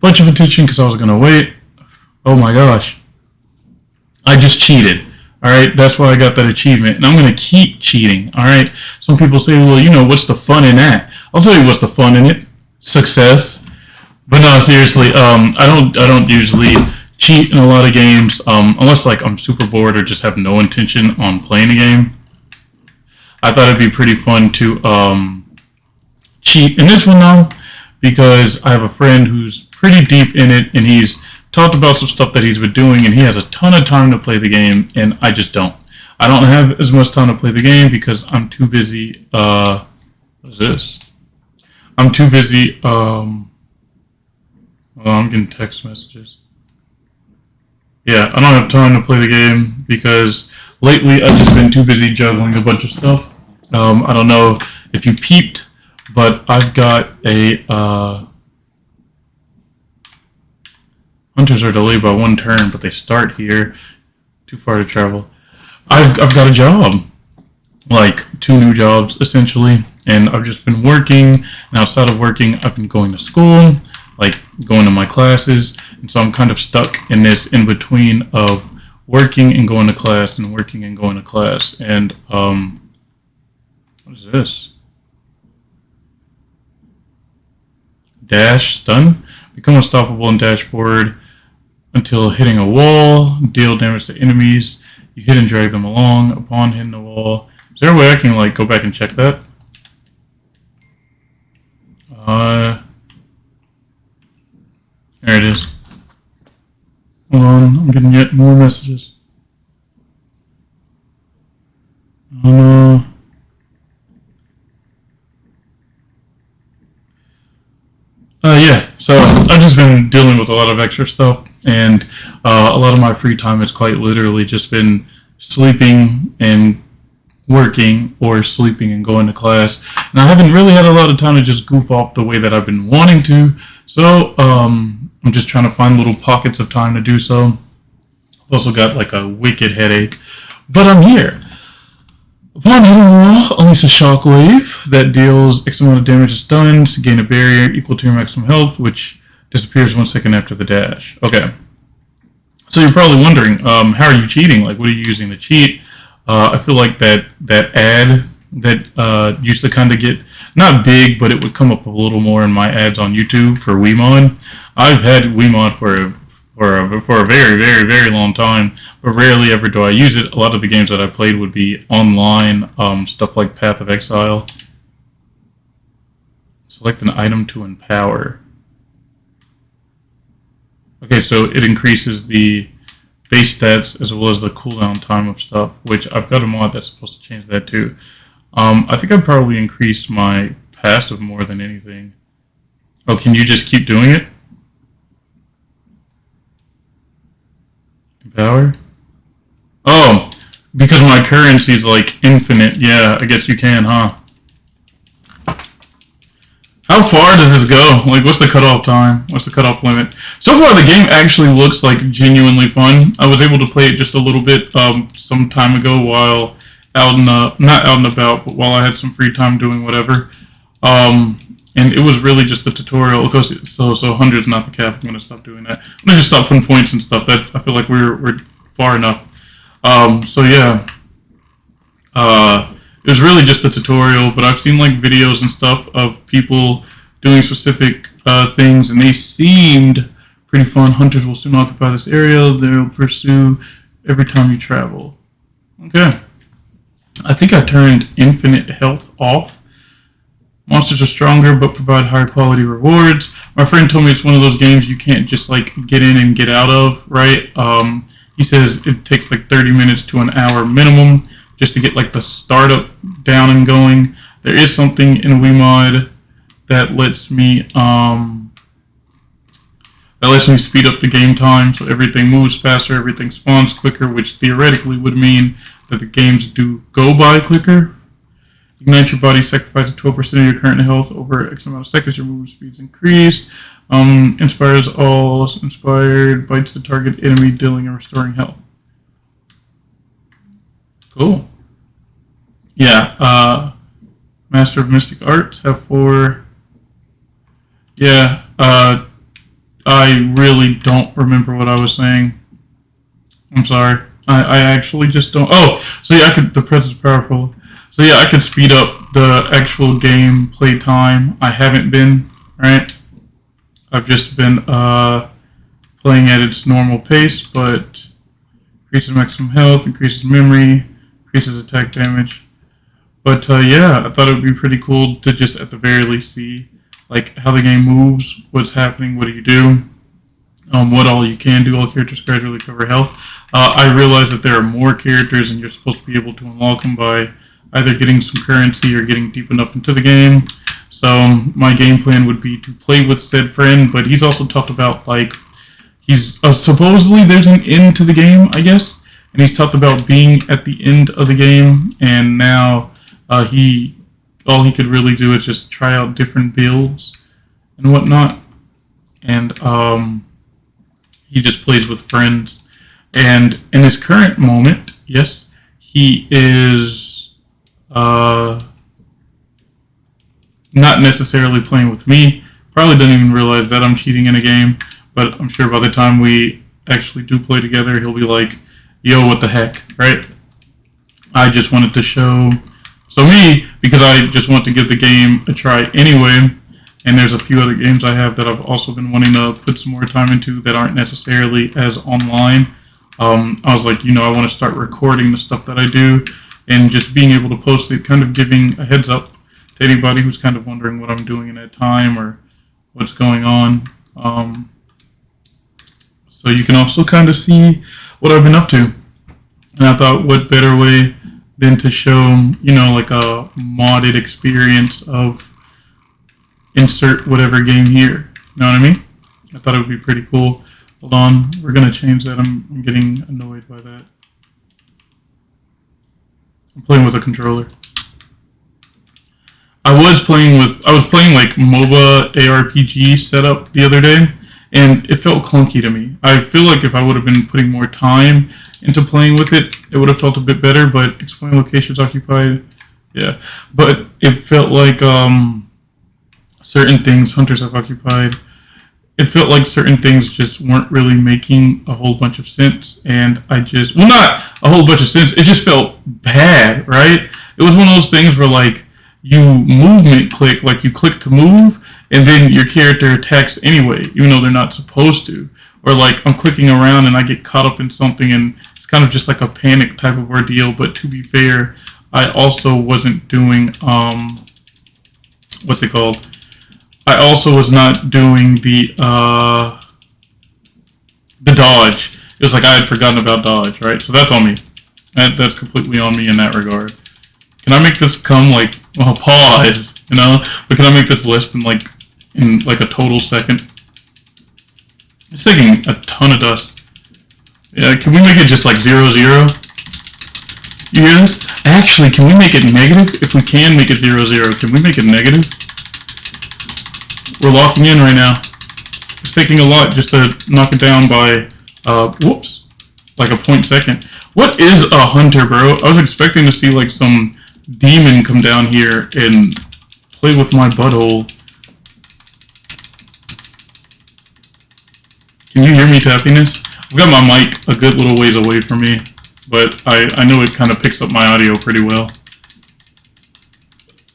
bunch of attention because I was gonna wait. Oh my gosh, I just cheated. All right, that's why I got that achievement, and I'm gonna keep cheating. All right. Some people say, well, what's the fun in that? I'll tell you what's the fun in it. Success. But no, seriously, I don't usually cheat in a lot of games, unless like I'm super bored or just have no intention on playing a game. I thought it'd be pretty fun to cheat in this one though, because I have a friend who's pretty deep in it, and he's talked about some stuff that he's been doing, and he has a ton of time to play the game, and I just don't. I don't have as much time to play the game because I'm too busy. What is this? I'm too busy. I'm getting text messages. Yeah, I don't have time to play the game because lately I've just been too busy juggling a bunch of stuff. I don't know if you peeped, but I've got a hunters are delayed by 1 turn, but they start here. Too far to travel. I've got a job, like 2 new jobs essentially, and I've just been working. And outside of working, I've been going to school, like going to my classes, and so I'm kind of stuck in this in between of working and going to class and working and going to class. And what is this? Dash, stun, become unstoppable and dash forward until hitting a wall, deal damage to enemies. You hit and drag them along upon hitting the wall. Is there a way I can like go back and check that? There it is. Hold on, I'm getting yet more messages. Oh no. Yeah, so I've just been dealing with a lot of extra stuff, and a lot of my free time has quite literally just been sleeping and working, or sleeping and going to class. And I haven't really had a lot of time to just goof off the way that I've been wanting to, so I'm just trying to find little pockets of time to do so. I've also got like a wicked headache, but I'm here. Upon hitting a wall, unleash a shockwave that deals X amount of damage to stuns, gain a barrier equal to your maximum health, which disappears 1 second after the dash. Okay. So you're probably wondering, how are you cheating? Like, what are you using to cheat? I feel like that ad that used to kind of get, not big, but it would come up a little more in my ads on YouTube for Wiimod. I've had Wiimod for a very, very, very long time, but rarely ever do I use it. A lot of the games that I played would be online, stuff like Path of Exile. Select an item to empower. Okay, so it increases the base stats as well as the cooldown time of stuff, which I've got a mod that's supposed to change that too. I think I'd probably increase my passive more than anything. Oh, can you just keep doing it? Empower? Oh, because my currency is like infinite. Yeah, I guess you can, huh? How far does this go? Like, what's the cutoff time? What's the cutoff limit? So far, the game actually looks like genuinely fun. I was able to play it just a little bit some time ago while out and not out and about, but while I had some free time doing whatever. And it was really just the tutorial. Of course, so 100's not the cap. I'm gonna stop doing that. I'm gonna just stop putting points and stuff. That I feel like we're far enough. So yeah. It was really just a tutorial, but I've seen like videos and stuff of people doing specific things, and they seemed pretty fun. Hunters will soon occupy this area. They'll pursue every time you travel. Okay. I think I turned infinite health off. Monsters are stronger, but provide higher quality rewards. My friend told me it's one of those games you can't just like get in and get out of, right? He says it takes like 30 minutes to an hour minimum just to get like the startup down and going. There is something in Wiimod that lets me speed up the game time, so everything moves faster, everything spawns quicker, which theoretically would mean that the games do go by quicker. Ignite your body, sacrificing 12% of your current health over X amount of seconds. Your movement speed's increased. Inspires all inspired, bites the target enemy, dealing and restoring health. Cool. Yeah, Master of Mystic Arts have 4. Yeah, I really don't remember what I was saying. I'm sorry. I actually just don't. Oh, so yeah, I could. The press is powerful. So yeah, I could speed up the actual game play time. I haven't been, right. I've just been playing at its normal pace, but increases maximum health, increases memory, increases attack damage. But yeah, I thought it would be pretty cool to just at the very least see like how the game moves, what's happening, what do you do, what all you can do. All characters gradually recover health. I realize that there are more characters, and you're supposed to be able to unlock them by either getting some currency or getting deep enough into the game. So my game plan would be to play with said friend, but he's also talked about like he's supposedly there's an end to the game, I guess, and he's talked about being at the end of the game, and now he all he could really do is just try out different builds and whatnot, and he just plays with friends. And in his current moment, yes, he is not necessarily playing with me. Probably doesn't even realize that I'm cheating in a game, but I'm sure by the time we actually do play together, he'll be like, yo, what the heck, right? I just wanted to show... So me, because I just want to give the game a try anyway, and there's a few other games I have that I've also been wanting to put some more time into that aren't necessarily as online. I was like, I want to start recording the stuff that I do and just being able to post it, kind of giving a heads up to anybody who's kind of wondering what I'm doing in that time or what's going on. So you can also kind of see what I've been up to. And I thought, what better way than to show, like a modded experience of insert whatever game here. You know what I mean? I thought it would be pretty cool. Hold on, we're going to change that. I'm getting annoyed by that. I'm playing with a controller. I was playing like MOBA ARPG setup the other day, and it felt clunky to me. I feel like if I would have been putting more time into playing with it, it would have felt a bit better, but explain locations occupied, yeah. But it felt like certain things hunters have occupied. It felt like certain things just weren't really making a whole bunch of sense, and not a whole bunch of sense, it just felt bad, right? It was one of those things where like, you movement click, like you click to move, and then your character attacks anyway, even though they're not supposed to. Or like I'm clicking around and I get caught up in something, and it's kind of just like a panic type of ordeal. But to be fair, I also wasn't doing what's it called? I also was not doing the dodge. It was like I had forgotten about dodge, right? So that's on me. That's completely on me in that regard. Can I make this come like, well, pause, but can I make this less than in a total second? It's taking a ton of dust. Yeah, can we make it just like 0, 0? You hear this? Actually, can we make it negative? If we can make it 0, 0, can we make it negative? We're locking in right now. It's taking a lot just to knock it down by, whoops, like a point second. What is a hunter, bro? I was expecting to see like some demon come down here and play with my butthole. Can you hear me tapping this? I've got my mic a good little ways away from me, but I know it kind of picks up my audio pretty well.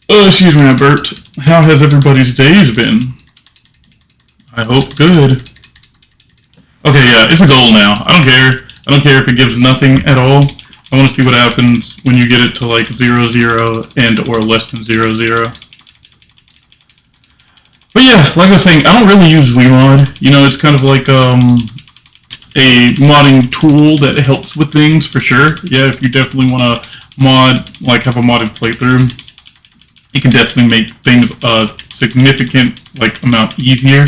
Oh, excuse me, I burped. How has everybody's days been? I hope good. Okay, yeah, it's a goal now. I don't care. I don't care if it gives nothing at all. I want to see what happens when you get it to like 0, 0 and or less than 0, 0. But yeah, like I was saying, I don't really use WeMod. It's kind of like a modding tool that helps with things for sure. Yeah, if you definitely want to have a modded playthrough, it can definitely make things a significant amount easier.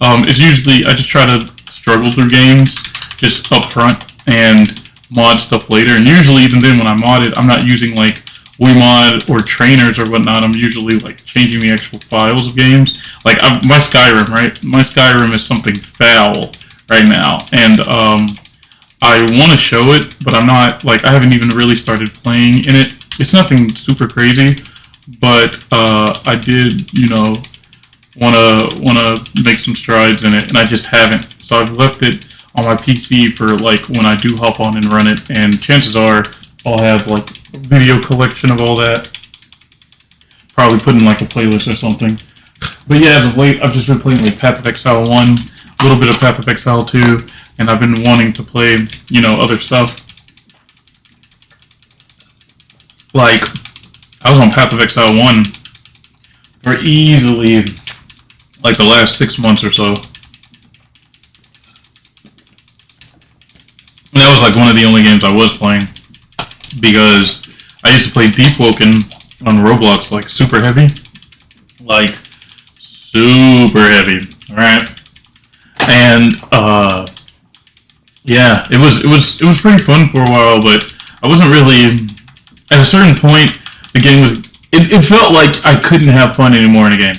It's usually I just try to struggle through games just up front and mod stuff later, and usually even then when I mod it, I'm not using like WeMod or trainers or whatnot. I'm usually like changing the actual files of games. Like my Skyrim, right? My Skyrim is something foul right now, and I want to show it, but I'm not I haven't even really started playing in it. It's nothing super crazy, but I did wanna make some strides in it, and I just haven't. So I've left it on my PC for like when I do hop on and run it, and chances are I'll have like a video collection of all that. Probably put in like a playlist or something. But yeah, as of late, I've just been playing like Path of Exile 1, a little bit of Path of Exile 2, and I've been wanting to play, other stuff. Like, I was on Path of Exile 1 for easily like the last 6 months or so. And that was like one of the only games I was playing, because I used to play Deep Woken on Roblox like super heavy. Like super heavy, alright? And yeah, it was pretty fun for a while, but I wasn't really, at a certain point the game was, it felt like I couldn't have fun anymore in a game.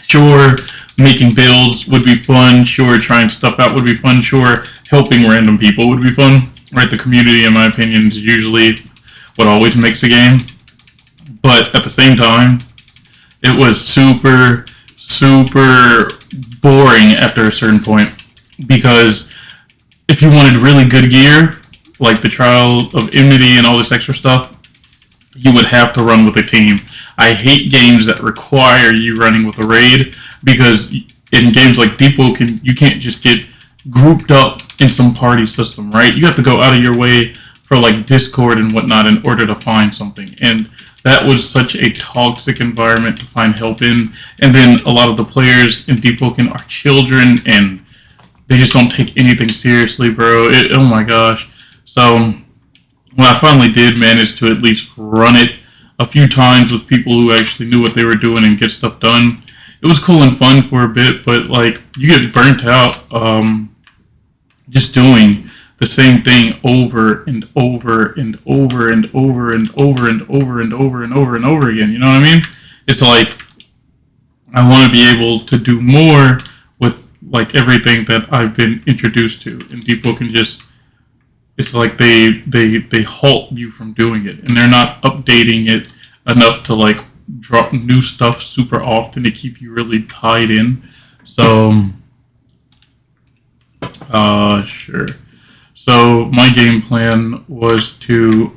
Sure, making builds would be fun, sure, trying stuff out would be fun, sure, helping random people would be fun, right? The community, in my opinion, is usually what always makes a game. But at the same time, it was super, super boring after a certain point, because if you wanted really good gear, like the Trial of Enmity and all this extra stuff, you would have to run with a team. I hate games that require you running with a raid, because in games like Deep Woken, you can't just get grouped up in some party system, right? You have to go out of your way for like Discord and whatnot in order to find something. And that was such a toxic environment to find help in. And then a lot of the players in Deep Woken are children, and they just don't take anything seriously, bro. Oh my gosh. So when I finally did manage to at least run it a few times with people who actually knew what they were doing and get stuff done, it was cool and fun for a bit, but like you get burnt out just doing the same thing over and over and over and over and over and over and over and over and over again. You know what I mean? It's like I want to be able to do more with like everything that I've been introduced to. And Deep Woken just, it's like they halt you from doing it, and they're not updating it enough to like drop new stuff super often to keep you really tied in. So sure. So my game plan was to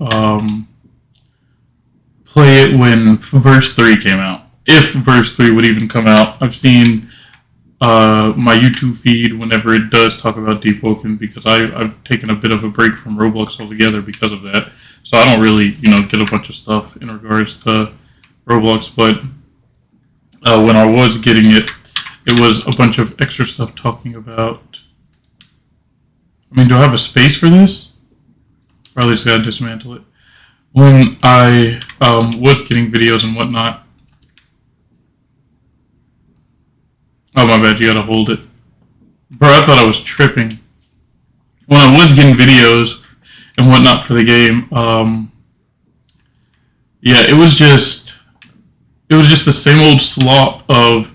play it when verse 3 came out, if verse 3 would even come out. I've seen my YouTube feed whenever it does talk about Deep Woken, because I've taken a bit of a break from Roblox altogether because of that. So I don't really, get a bunch of stuff in regards to Roblox. But when I was getting it, it was a bunch of extra stuff talking about. I mean, do I have a space for this? Probably just gotta dismantle it. When I was getting videos and whatnot. Oh, my bad, you gotta hold it. Bro, I thought I was tripping. When I was getting videos and whatnot for the game, yeah, it was just the same old slop of,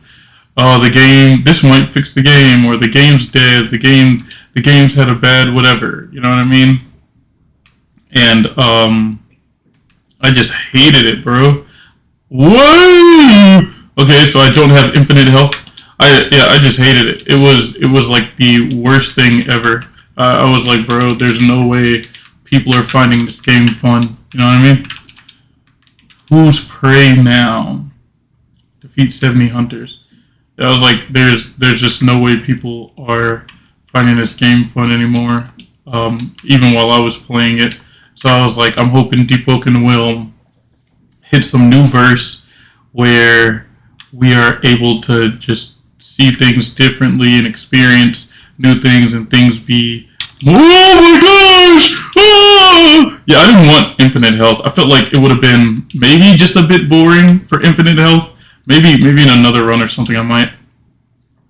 the game, this might fix the game, or the game's dead, the game's had a bad whatever, you know what I mean? And, I just hated it, bro. Whoa! Okay, so I don't have infinite health. I just hated it. It was like the worst thing ever. I was like, bro, there's no way people are finding this game fun. You know what I mean? Who's prey now? Defeat 70 hunters. I was like, there's just no way people are finding this game fun anymore. Even while I was playing it. So I was like, I'm hoping Deep Woken will hit some new verse where we are able to just see things differently and experience new things, and things be, oh my gosh! Oh! Yeah, I didn't want infinite health. I felt like it would have been maybe just a bit boring for infinite health. Maybe in another run or something I might.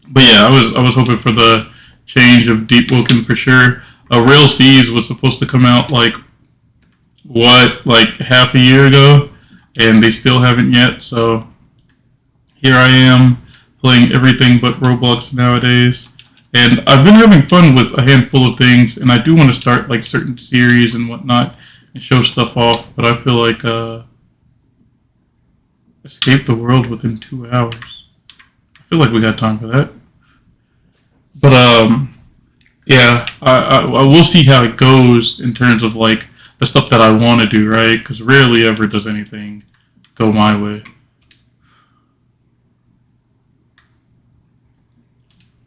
But yeah, I was hoping for the change of Deep Woken for sure. Rail Seas was supposed to come out like half a year ago, and they still haven't yet. So here I am playing everything but Roblox nowadays, and I've been having fun with a handful of things, and I do want to start like certain series and whatnot and show stuff off, but I feel like escape the world within 2 hours. I feel like we got time for that. But yeah, I will see how it goes in terms of like the stuff that I want to do, right? Because rarely ever does anything go my way.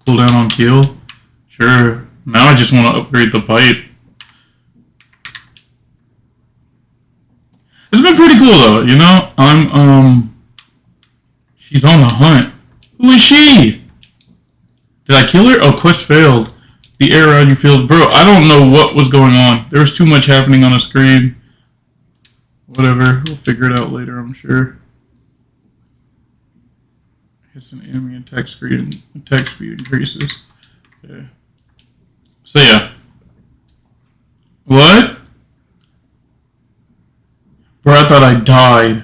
Cool down on kill? Sure. Now I just want to upgrade the bite. It's been pretty cool though, you know? She's on the hunt. Who is she? Did I kill her? Oh, quest failed. The air around you feels... Bro, I don't know what was going on. There was too much happening on the screen. Whatever. We'll figure it out later, I'm sure. Hits an enemy attack speed increases. Okay. So yeah. What? Bro, I thought I died.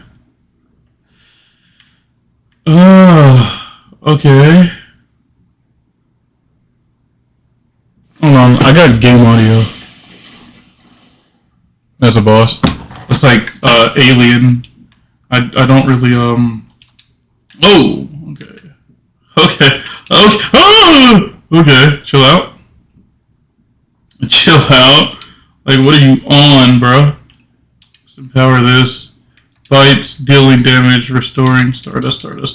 Okay. Hold on, I got game audio. That's a boss. It's like Alien. I don't really Oh, okay. Okay. Okay, chill out. Chill out. Like, what are you on, bro? Let's empower this. Bites, dealing damage, restoring, Stardust. Let's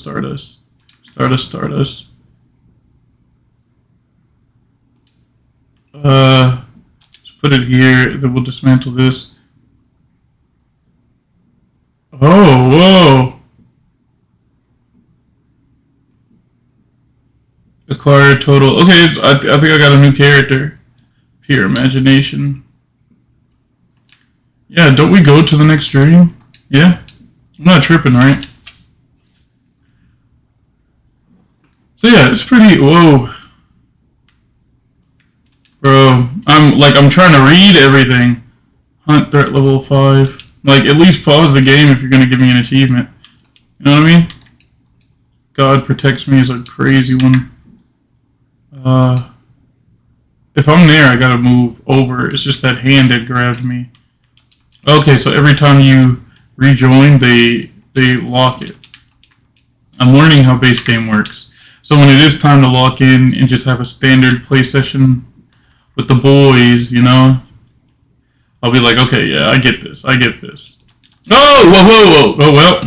put it here, then we'll dismantle this. Oh, whoa! Acquire total. Okay, I think I got a new character. Pure imagination. Yeah, don't we go to the next stream? Yeah? I'm not tripping, right? So yeah, it's pretty... Whoa. Bro, I'm trying to read everything. Hunt threat level 5. Like, at least pause the game if you're gonna give me an achievement. You know what I mean? God protects me is a crazy one. If I'm there, I gotta move over. It's just that hand that grabbed me. Okay, so every time you rejoin, they lock it. I'm learning how base game works. So when it is time to lock in and just have a standard play session with the boys, you know, I'll be like, okay, yeah, I get this. Oh, whoa. Oh, well,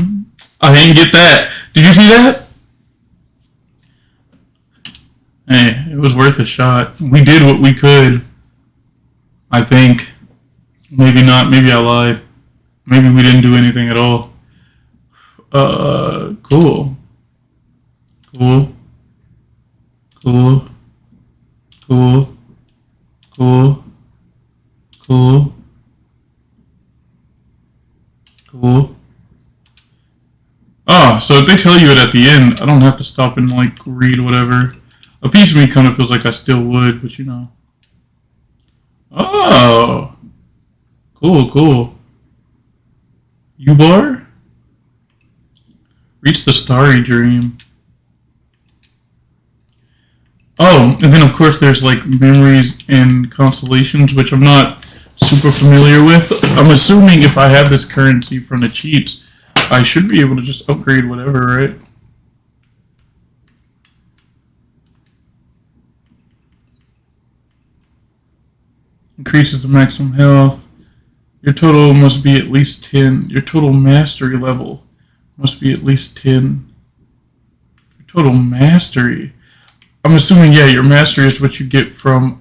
I didn't get that. Did you see that? Hey, it was worth a shot. We did what we could. I think. Maybe not. Maybe I lied. Maybe we didn't do anything at all. Cool. Oh, so if they tell you it at the end, I don't have to stop and like read whatever. A piece of me kind of feels like I still would, but you know. Oh, cool. U-bar? Reach the starry dream. Oh, and then of course there's like memories and constellations, which I'm not super familiar with. I'm assuming if I have this currency from the cheats, I should be able to just upgrade whatever, right? Increases the maximum health. Your total must be at least 10. Your total mastery level must be at least 10. Your total mastery. I'm assuming, yeah, your mastery is what you get from,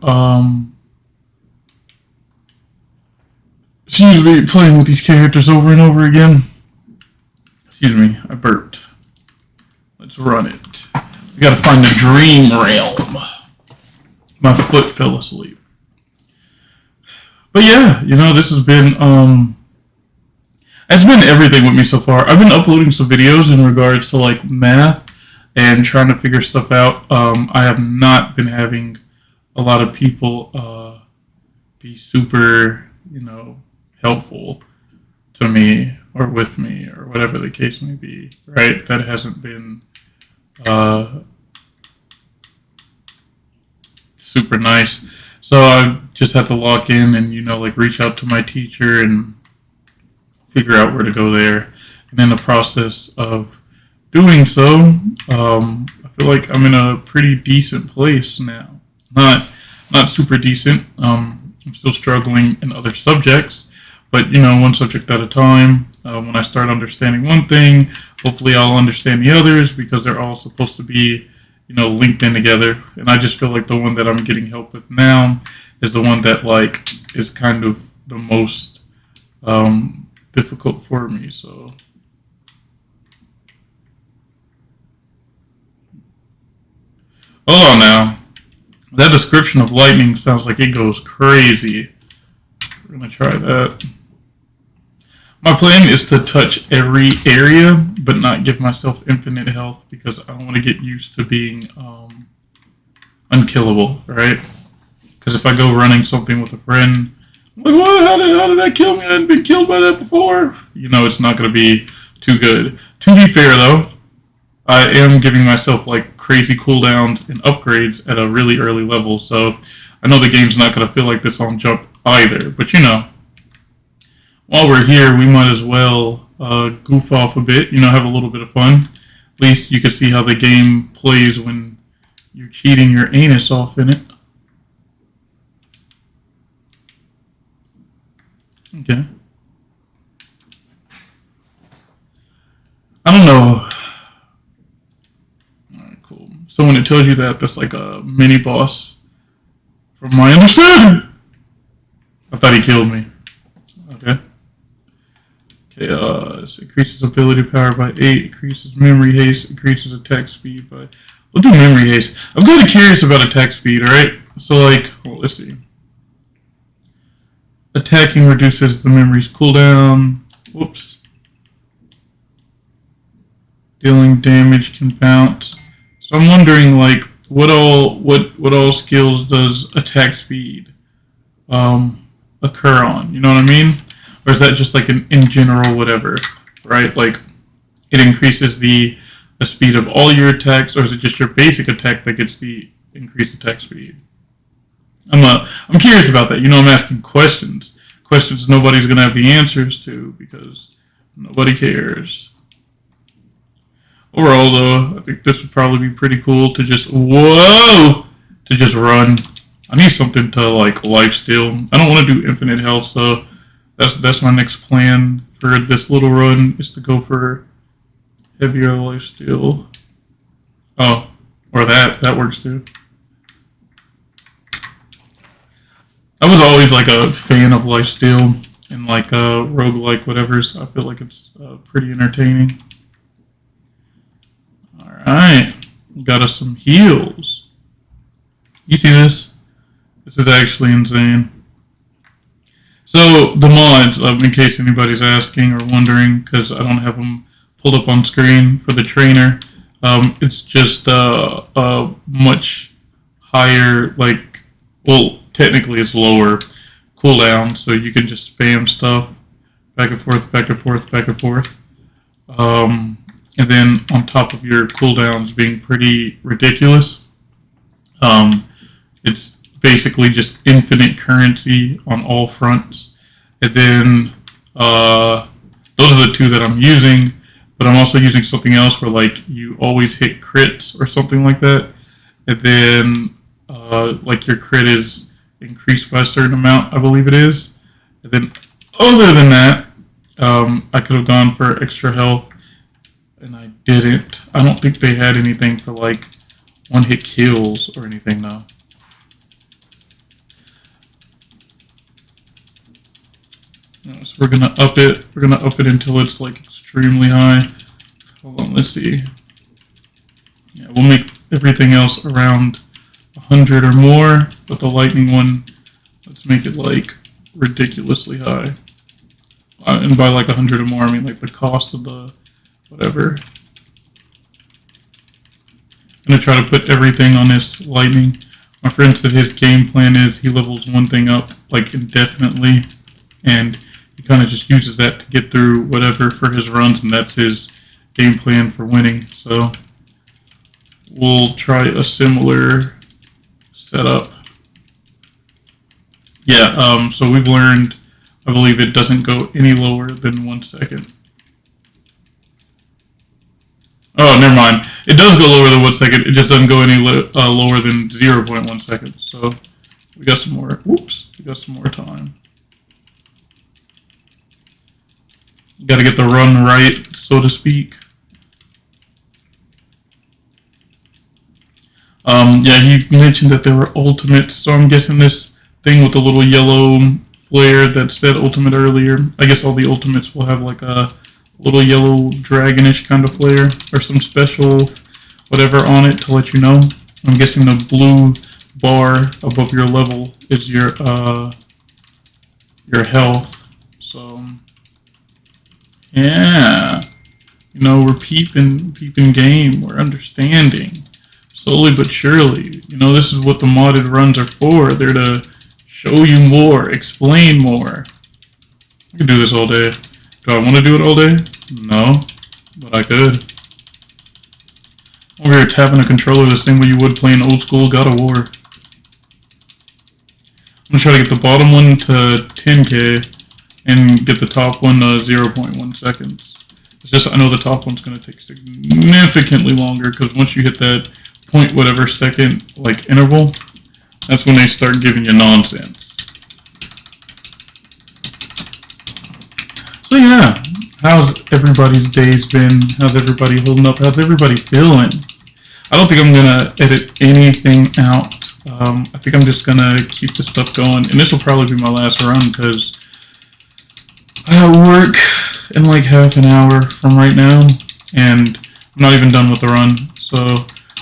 excuse me, playing with these characters over and over again. Excuse me, I burped. Let's run it. We gotta find the dream realm. My foot fell asleep. But yeah, you know, this has been, it's been everything with me so far. I've been uploading some videos in regards to like math and trying to figure stuff out. I have not been having a lot of people be super, you know, helpful to me or with me or whatever the case may be, right? That hasn't been super nice. So I just have to lock in and, you know, like reach out to my teacher and figure out where to go there. And in the process of doing so, I feel like I'm in a pretty decent place now. Not super decent. I'm still struggling in other subjects, but one subject at a time. When I start understanding one thing, hopefully I'll understand the others because they're all supposed to be, linked in together. And I just feel like the one that I'm getting help with now is the one that like is kind of the most difficult for me. So. Hold on now. That description of lightning sounds like it goes crazy. We're going to try that. My plan is to touch every area, but not give myself infinite health because I don't want to get used to being unkillable, right? Because if I go running something with a friend, I'm like, what? How did that kill me? I hadn't been killed by that before. It's not going to be too good. To be fair, though, I am giving myself like crazy cooldowns and upgrades at a really early level, so I know the game's not going to feel like this on jump either. But while we're here, we might as well goof off a bit, have a little bit of fun. At least you can see how the game plays when you're cheating your anus off in it. Okay. I don't know. Cool. So when it tells you that, that's like a mini boss, from my understanding. I thought he killed me. Okay. Okay. This increases ability power by 8. Increases memory haste. Increases attack speed by. We'll do memory haste. I'm kind of curious about attack speed. All right. So let's see. Attacking reduces the memory's cooldown. Whoops. Dealing damage can bounce. So I'm wondering, what all skills does attack speed occur on? You know what I mean? Or is that just like an in general whatever, right? Like it increases the speed of all your attacks, or is it just your basic attack that gets the increased attack speed? I'm curious about that. I'm asking questions nobody's gonna have the answers to because nobody cares. Overall, though, I think this would probably be pretty cool to just run. I need something to lifesteal. I don't want to do infinite health, so that's my next plan for this little run is to go for heavier lifesteal. Oh, or that works too. I was always a fan of lifesteal and roguelike whatevers. I feel like it's pretty entertaining. Alright, got us some heals. You see this? This is actually insane. So, the mods, in case anybody's asking or wondering, because I don't have them pulled up on screen for the trainer, it's just a much higher, technically it's lower cooldown, so you can just spam stuff back and forth, back and forth, back and forth. And then on top of your cooldowns being pretty ridiculous, it's basically just infinite currency on all fronts. And then those are the two that I'm using, but I'm also using something else where you always hit crits or something like that. And then your crit is increased by a certain amount, I believe it is. And then other than that, I could have gone for extra health. And I didn't. I don't think they had anything for one-hit kills or anything though. So we're gonna up it. We're gonna up it until it's extremely high. Hold on, let's see. Yeah, we'll make everything else around 100 or more, but the lightning one, let's make it ridiculously high. And by 100 or more, I mean the cost of the whatever. I'm gonna try to put everything on this lightning. My friend said his game plan is he levels one thing up indefinitely, and he kind of just uses that to get through whatever for his runs, and that's his game plan for winning. So we'll try a similar setup. Yeah. So we've learned. I believe it doesn't go any lower than 1 second. Oh, never mind. It does go lower than 1 second. It just doesn't go any lower than 0.1 seconds. So we got some more. Whoops. We got some more time. Got to get the run right, so to speak. Yeah, he mentioned that there were ultimates, so I'm guessing this thing with the little yellow flare that said ultimate earlier. I guess all the ultimates will have like a little yellow dragonish kind of flare or some special whatever on it to let you know. I'm guessing the blue bar above your level is your health. So yeah, you know, we're peeping game. We're understanding slowly but surely. You know, this is what the modded runs are for. They're to show you more, explain more. I could do this all day. Do I want to do it all day? No, but I could. Over here tapping a controller the same way you would playing old school God of War. I'm going to try to get the bottom one to 10k and get the top one to 0.1 seconds. It's just I know the top one's going to take significantly longer because once you hit that point whatever second like interval, that's when they start giving you nonsense. So yeah, how's everybody's days been? How's everybody holding up? How's everybody feeling? I don't think I'm gonna edit anything out. I think I'm just gonna keep this stuff going, and this will probably be my last run because I have work in like half an hour from right now, and I'm not even done with the run. So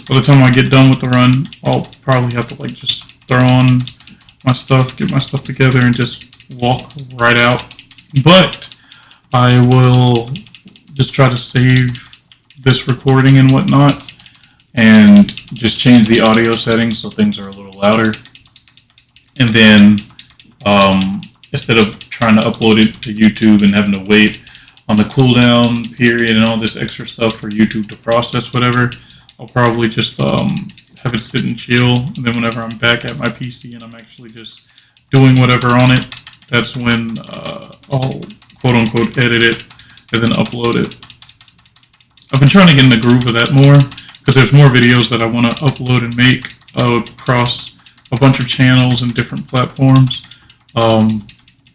by the time I get done with the run, I'll probably have to like just throw on my stuff, get my stuff together, and just walk right out. But I will just try to save this recording and whatnot, and just change the audio settings so things are a little louder. And then instead of trying to upload it to YouTube and having to wait on the cooldown period and all this extra stuff for YouTube to process whatever, I'll probably just have it sit and chill. And then whenever I'm back at my PC and I'm actually just doing whatever on it, that's when I'll quote unquote edit it and then upload it. I've been trying to get in the groove of that more because there's more videos that I want to upload and make across a bunch of channels and different platforms.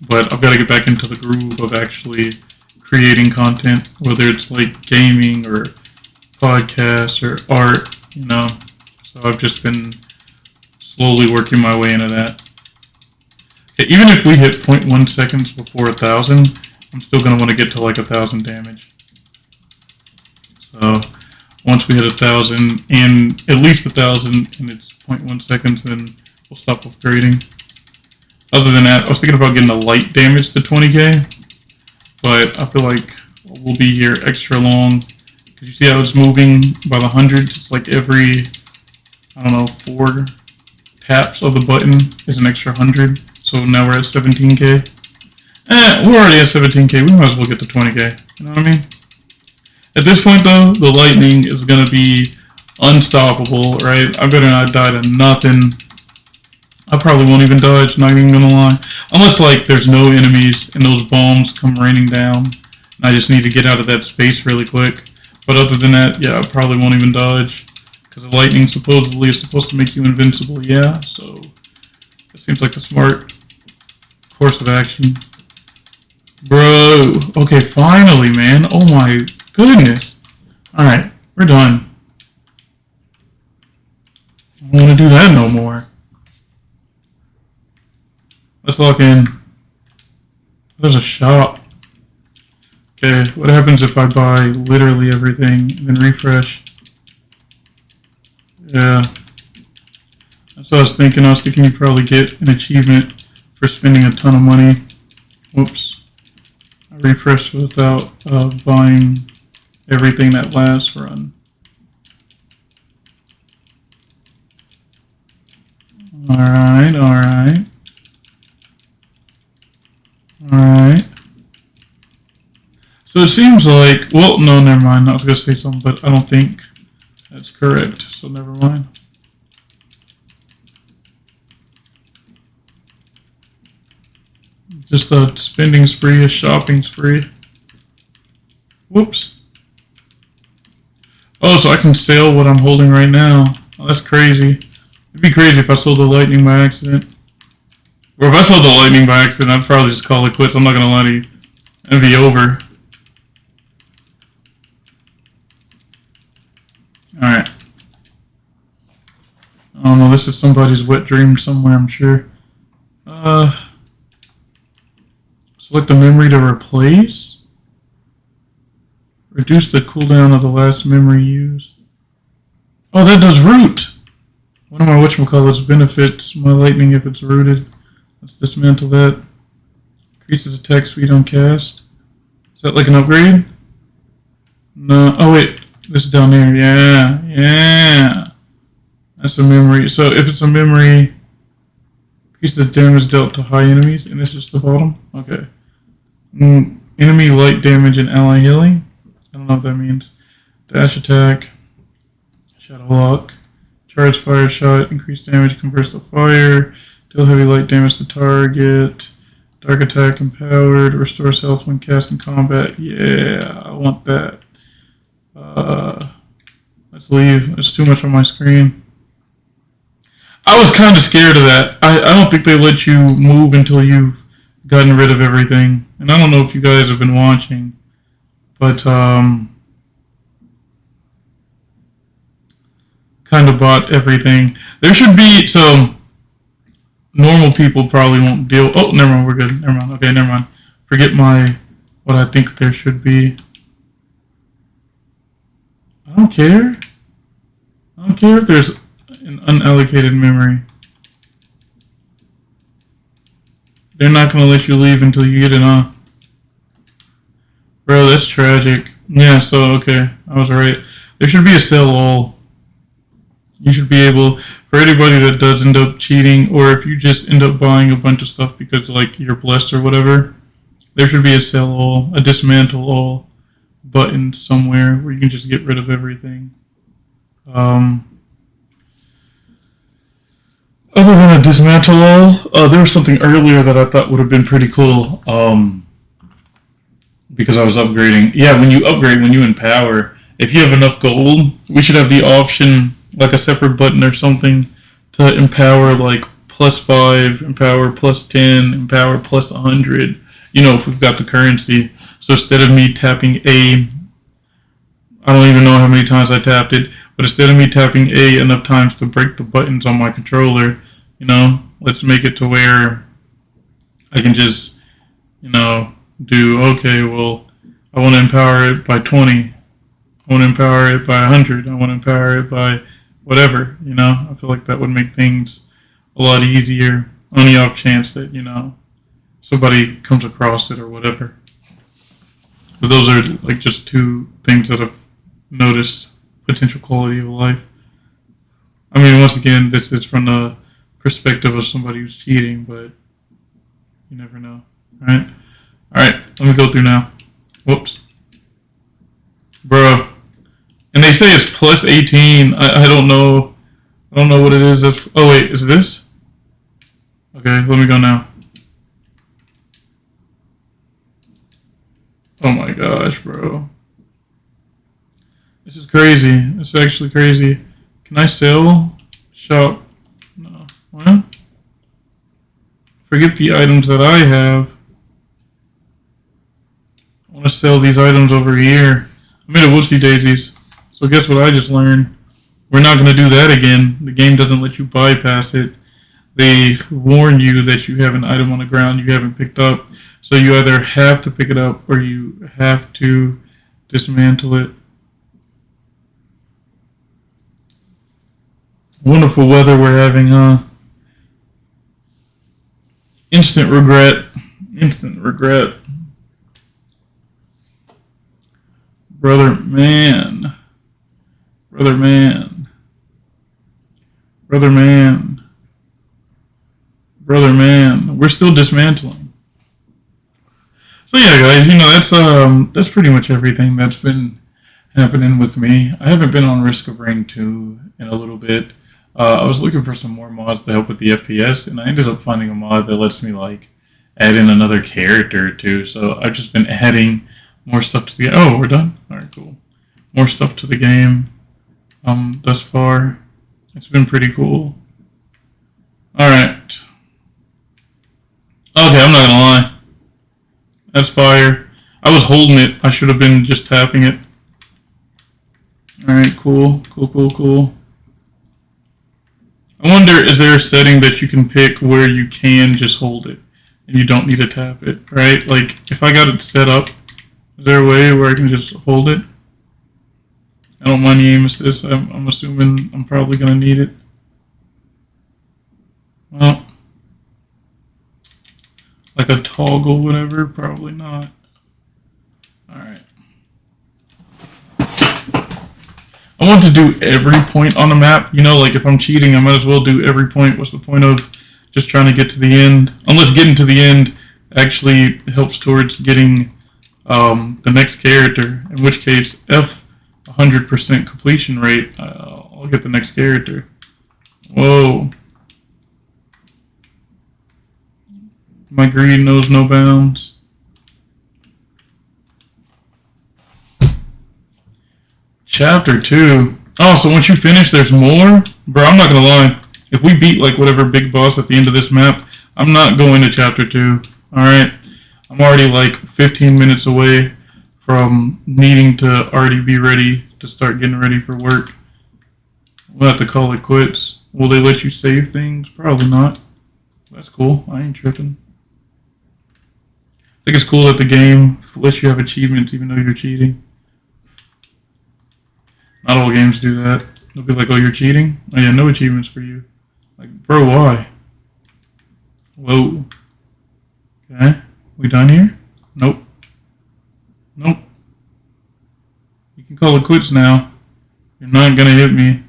But I've got to get back into the groove of actually creating content, whether it's like gaming or podcasts or art, you know. So I've just been slowly working my way into that. Okay, even if we hit 0.1 seconds before 1,000, I'm still going to want to get to like 1,000 damage. So once we hit 1,000 and at least 1,000 and it's 0.1 seconds, then we'll stop upgrading. Other than that, I was thinking about getting a light damage to 20k, but I feel like we'll be here extra long. Because you see how it's moving by the hundreds? It's like every, I don't know, 4 taps of the button is an extra 100. So now we're at 17k. We're already at 17k. We might as well get to 20k. You know what I mean? At this point, though, the lightning is going to be unstoppable, right? I better not die to nothing. I probably won't even dodge, not even gonna lie. Unless, like, there's no enemies and those bombs come raining down. And I just need to get out of that space really quick. But other than that, yeah, I probably won't even dodge. Because the lightning supposedly is supposed to make you invincible, yeah. So, it seems like the smart course of action. Bro, okay, finally, man. Oh my goodness. Alright, we're done. I don't want to do that no more. Let's log in. There's a shop. Okay, what happens if I buy literally everything and then refresh? Yeah. That's what I was thinking. I was thinking you probably get an achievement for spending a ton of money. Whoops. I refreshed without buying everything that last run. Alright, alright. Alright. So it seems like, well, no, never mind. I was going to say something, but I don't think that's correct, so never mind. Just a spending spree, a shopping spree. Whoops. Oh, so I can sell what I'm holding right now. Oh, that's crazy. It'd be crazy if I sold the lightning by accident. Or if I sold the lightning by accident, I'd probably just call it quits. I'm not gonna lie to you. It'd be over. Alright. Oh no, this is somebody's wet dream somewhere, I'm sure. Select the memory to replace. Reduce the cooldown of the last memory used. Oh, that does root! One of my whatchamacallits benefits my lightning if it's rooted. Let's dismantle that. Increases attack speed on cast. Is that like an upgrade? No. Oh wait, this is down there. Yeah. That's a memory. So if it's a memory, increase the damage dealt to high enemies, and it's just the bottom. Okay. Enemy light damage and ally healing. I don't know what that means. Dash attack. Shadow lock. Charge fire shot. Increase damage. Converts to fire. Deal heavy light damage to target. Dark attack empowered. Restores health when cast in combat. Yeah, I want that. Let's leave. It's too much on my screen. I was kind of scared of that. I don't think they let you move until you've gotten rid of everything. And I don't know if you guys have been watching, but kind of bought everything. There should be, so normal people probably won't deal. Oh, never mind, we're good. Never mind. Okay, never mind. Forget what I think there should be. I don't care. I don't care if there's an unallocated memory. They're not going to let you leave until you get it on. Bro, that's tragic. Yeah, so, okay. I was right. There should be a sell all. You should be able, for anybody that does end up cheating, or if you just end up buying a bunch of stuff because, like, you're blessed or whatever, there should be a sell all, a dismantle all button somewhere where you can just get rid of everything. Other than a dismantle all, there was something earlier that I thought would have been pretty cool because I was upgrading. Yeah, when you upgrade, when you empower, if you have enough gold, we should have the option, like a separate button or something, to empower like +5, empower +10, empower +100, you know, if we've got the currency. So instead of me tapping A, I don't even know how many times I tapped it, but instead of me tapping A enough times to break the buttons on my controller, you know, let's make it to where I can just, you know, do, okay, well, I want to empower it by 20. I want to empower it by 100. I want to empower it by whatever, you know. I feel like that would make things a lot easier on the off chance that, you know, somebody comes across it or whatever. But those are like just two things that I've noticed potential quality of life. I mean, once again, this is from the perspective of somebody who's cheating, but you never know. Alright, let me go through now. Whoops. Bro. And they say it's +18. I don't know. I don't know what it is. Oh wait, is this? Okay, let me go now. Oh my gosh, bro. This is crazy. This is actually crazy. Can I sell? Shop? No. Well, forget the items that I have. I want to sell these items over here. I made a whoopsie daisies. So guess what I just learned? We're not going to do that again. The game doesn't let you bypass it. They warn you that you have an item on the ground you haven't picked up. So you either have to pick it up or you have to dismantle it. Wonderful weather we're having, huh? Instant regret. Instant regret. Brother man. Brother man. Brother man. Brother man. We're still dismantling. So yeah, guys, you know, that's pretty much everything that's been happening with me. I haven't been on Risk of Rain 2 in a little bit. I was looking for some more mods to help with the FPS, and I ended up finding a mod that lets me like add in another character or two. So I've just been adding more stuff to the. Oh, we're done. All right, cool. more stuff to the game thus far. It's been pretty cool. Alright. Okay, I'm not gonna lie. That's fire. I was holding it. I should have been just tapping it. Alright, cool. Cool. I wonder, is there a setting that you can pick where you can just hold it and you don't need to tap it, right? Like, if I got it set up, is there a way where I can just hold it? I don't mind the aim assist. I'm assuming I'm probably going to need it. Well, like a toggle, whatever, probably not. Alright. I want to do every point on the map. You know, like if I'm cheating, I might as well do every point. What's the point of just trying to get to the end? Unless getting to the end actually helps towards getting the next character. In which case, F 100% completion rate, I'll get the next character. Whoa. My greed knows no bounds. Chapter 2. Oh, so once you finish, there's more? Bro, I'm not gonna lie. If we beat, like, whatever big boss at the end of this map, I'm not going to Chapter 2. Alright? I'm already, like, 15 minutes away from needing to already be ready to start getting ready for work. We'll have to call it quits. Will they let you save things? Probably not. That's cool. I ain't tripping. I think it's cool that the game lets you have achievements even though you're cheating. Not all games do that. They'll be like, oh, you're cheating? Oh yeah, no achievements for you. Like, bro, why? Whoa. Okay. We done here? Nope. Nope. You can call it quits now. You're not gonna hit me.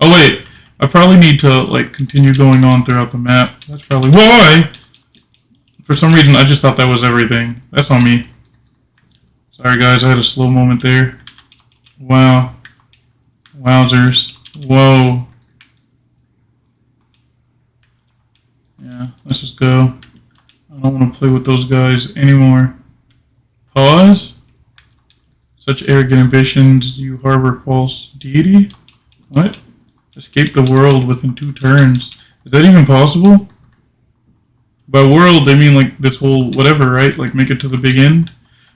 Oh wait. I probably need to, like, continue going on throughout the map. That's probably why! For some reason, I just thought that was everything. That's on me. Sorry guys, I had a slow moment there. Wow. Wowzers. Whoa. Yeah, let's just go. I don't want to play with those guys anymore. Pause. Such arrogant ambitions, you harbor false deity? What? Escape the world within 2 turns. Is that even possible? By world, they mean like this whole whatever, right? Like make it to the big end.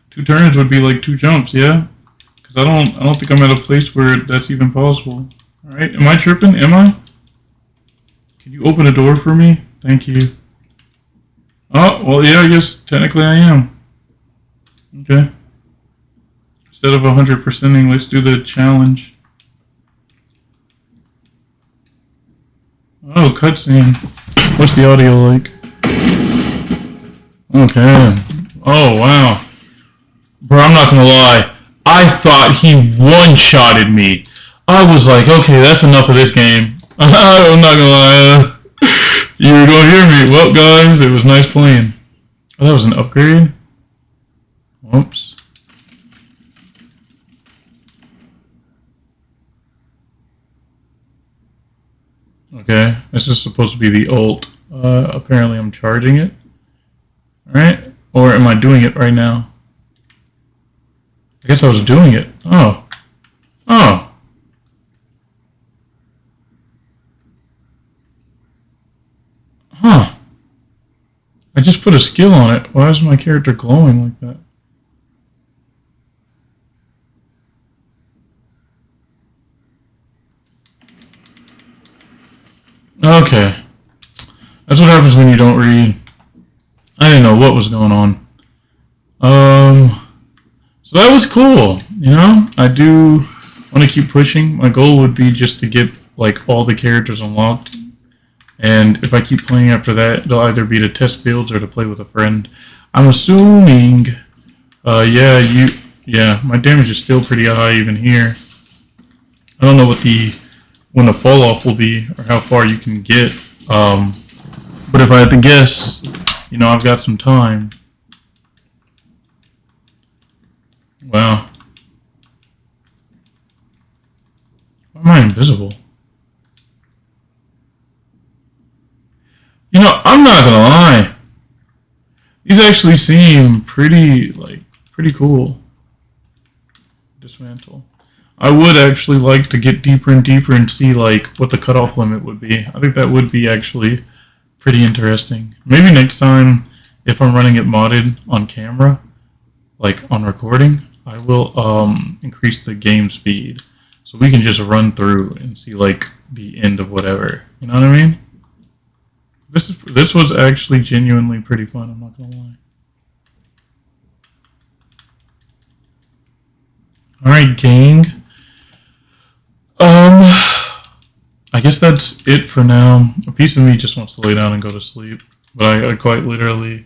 2 turns would be like 2 jumps, yeah? Because I don't think I'm at a place where that's even possible. Alright, am I tripping? Am I? Can you open a door for me? Thank you. Oh, well yeah, I guess technically I am. Okay. Instead of 100%ing, let's do the challenge. Oh, cutscene. What's the audio like? Okay. Oh, wow. Bro, I'm not gonna lie. I thought he one-shotted me. I was like, okay, that's enough of this game. I'm not gonna lie. You don't hear me. Well, guys, it was nice playing. Oh, that was an upgrade? Whoops. Okay, this is supposed to be the ult. Apparently I'm charging it. Alright? Or am I doing it right now? I guess I was doing it. Oh. Oh. Huh. I just put a skill on it. Why is my character glowing like that? Okay. That's what happens when you don't read. I didn't know what was going on. So that was cool, you know? I do want to keep pushing. My goal would be just to get, like, all the characters unlocked. And if I keep playing after that, they'll either be to test builds or to play with a friend. I'm assuming, yeah, my damage is still pretty high even here. I don't know what when the fall off will be or how far you can get. But if I had to guess, you know, I've got some time. Wow. Why am I invisible? You know, I'm not gonna lie. These actually seem pretty cool. dismantle. I would actually like to get deeper and deeper and see like what the cutoff limit would be. I think that would be actually pretty interesting. Maybe next time, if I'm running it modded on camera, like on recording, I will increase the game speed so we can just run through and see like the end of whatever. You know what I mean? This was actually genuinely pretty fun. I'm not gonna lie. All right, gang. I guess that's it for now. A piece of me just wants to lay down and go to sleep, but I quite literally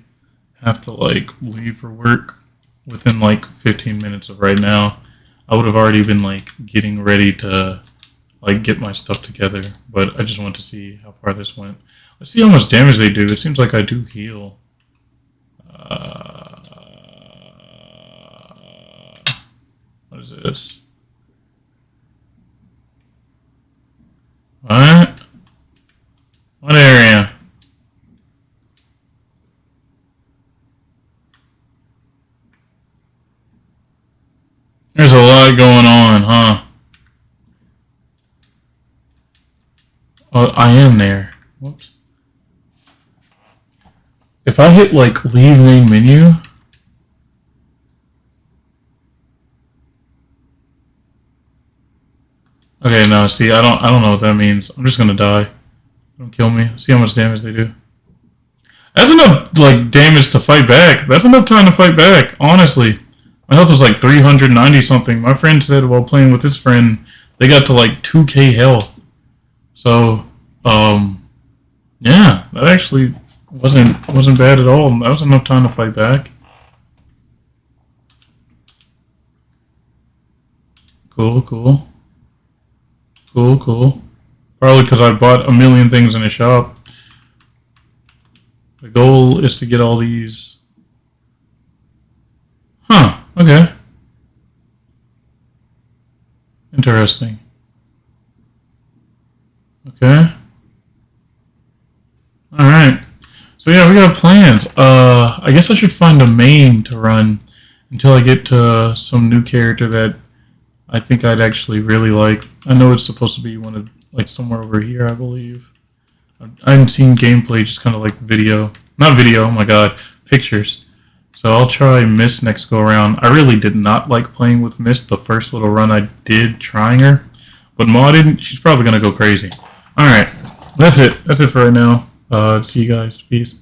have to like leave for work within like 15 minutes of right now. I would have already been like getting ready to like get my stuff together, but I just want to see how far this went. Let's see how much damage they do. It seems like I do heal. What is this? What? What area? There's a lot going on, huh? Oh, I am there. Whoops. If I hit like leave main menu, okay, no, see, I don't know what that means. I'm just gonna die. Don't kill me. See how much damage they do. That's enough like damage to fight back. That's enough time to fight back, honestly. My health was like 390 something. My friend said while playing with his friend, they got to like 2k health. So, yeah, that actually wasn't bad at all. That was enough time to fight back. Cool. Probably because I bought a million things in a shop. The goal is to get all these. Huh, okay. Interesting. Okay. Alright. So yeah, we got plans. I guess I should find a main to run until I get to some new character that I think I'd actually really like. I know it's supposed to be one of, like, somewhere over here, I believe. I haven't seen gameplay, just kind of like video. Not video, oh my god, pictures. So I'll try Mist next go around. I really did not like playing with Mist the first little run I did trying her. But modded, she's probably going to go crazy. Alright, that's it. That's it for right now. See you guys. Peace.